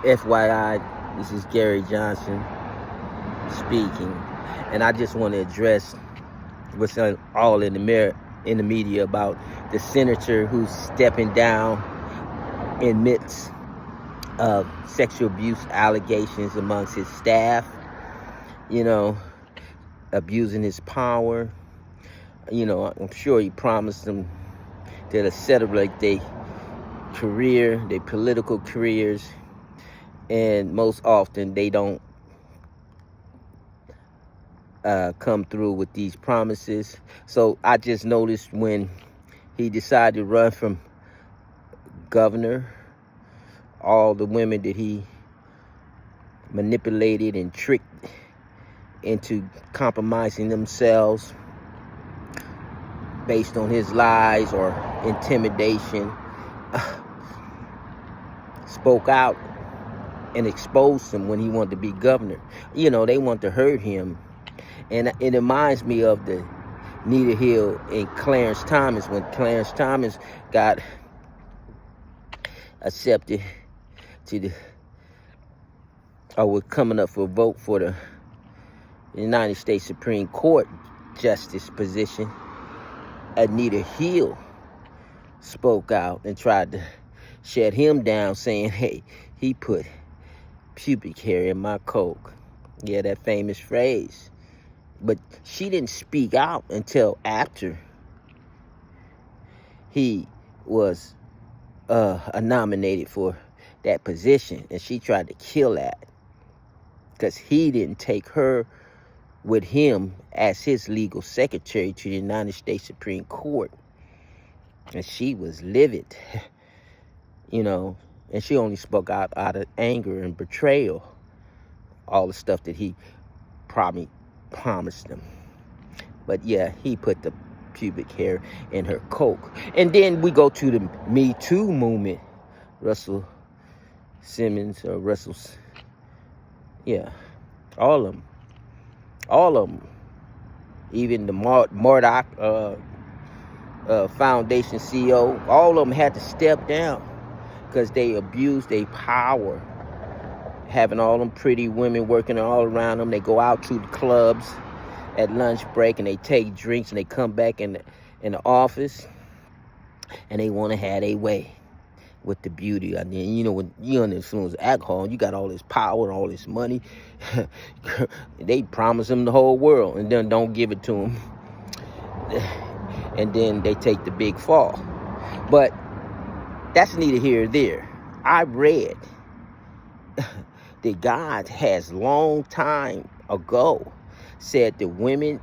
FYI, this is Gary Johnson speaking, and I just want to address what's all in the media about the senator who's stepping down in midst of sexual abuse allegations amongst his staff. You know, abusing his power. You know, I'm sure he promised them to accelerate their career, their political careers, and most often they don't come through with these promises. So I just noticed when he decided to run from governor, all the women that he manipulated and tricked into compromising themselves based on his lies or intimidation, spoke out and exposed him when he wanted to be governor. You know, they want to hurt him. And it reminds me of the Nita Hill and Clarence Thomas, when Clarence Thomas got accepted to the, or was coming up for a vote for the United States Supreme Court justice position. Anita Hill spoke out and tried to shut him down, saying, hey, he put pubic hair in my Coke. Yeah, that famous phrase. But she didn't speak out until after he was nominated for that position. And she tried to kill that because he didn't take her with him as his legal secretary to the United States Supreme Court. And she was livid, you know, and she only spoke out of anger and betrayal, all the stuff that he probably promised them. But yeah, he put the pubic hair in her Coke. And then we go to the Me Too movement. Russell Simmons, or Russell's, yeah, all of them, even the Murdoch Foundation CEO, all of them had to step down because they abused their power, having all them pretty women working all around them. They go out to the clubs at lunch break and they take drinks and they come back in the office and they want to have their way with the beauty. I mean, you know, when you're under the influence of alcohol, you got all this power and all this money. They promise them the whole world and then don't give it to them. And then they take the big fall. But that's neither here nor there. I read that God has long time ago said that women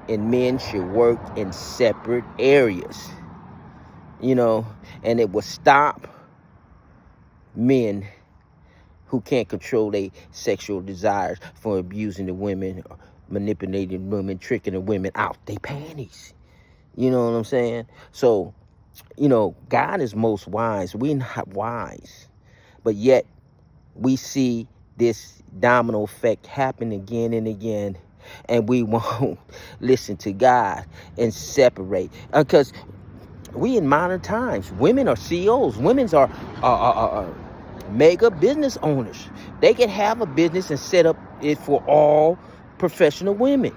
and men should work in separate areas, you know, and it will stop men who can't control their sexual desires from abusing the women, manipulating women, tricking the women out their panties. You know what I'm saying? So, you know, God is most wise. We're not wise. But yet we see this domino effect happen again and again. And we won't listen to God and separate. Because we in modern times, women are CEOs. Women are mega business owners. They can have a business and set up it for all professional women.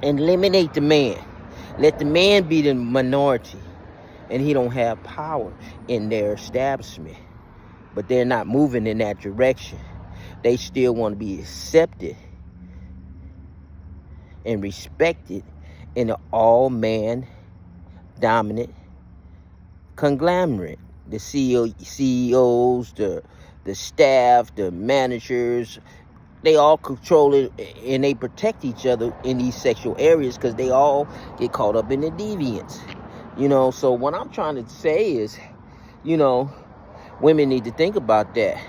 And eliminate the man. Let the man be the minority. And he don't have power in their establishment. But they're not moving in that direction. They still want to be accepted and respected in an all-man dominant conglomerate. The CEOs, the staff, the managers, they all control it and they protect each other in these sexual areas because they all get caught up in the deviance. You know, so what I'm trying to say is, you know, women need to think about that.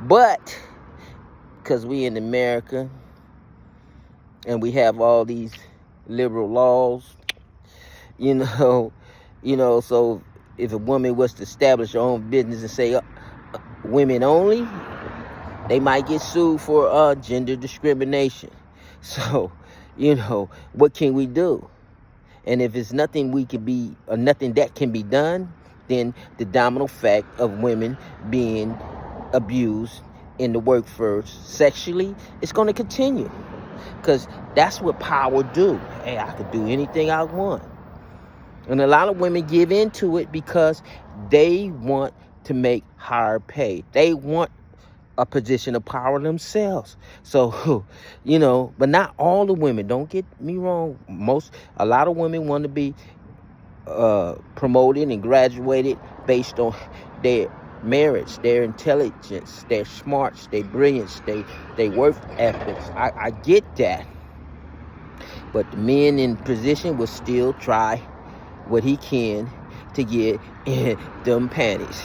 But because we in America and we have all these liberal laws, you know, so if a woman was to establish her own business and say women only, they might get sued for gender discrimination. So, you know, what can we do? And if it's nothing we can be, or nothing that can be done, then the domino effect of women being abused in the workforce sexually, it's going to continue. Because that's what power do. Hey, I could do anything I want. And a lot of women give into it because they want to make higher pay. They want a position of power themselves. So, but not all the women. Don't get me wrong. A lot of women want to be promoted and graduated based on their merits, their intelligence, their smarts, their brilliance, their work ethics. I get that. But the men in position will still try what he can to get in them panties.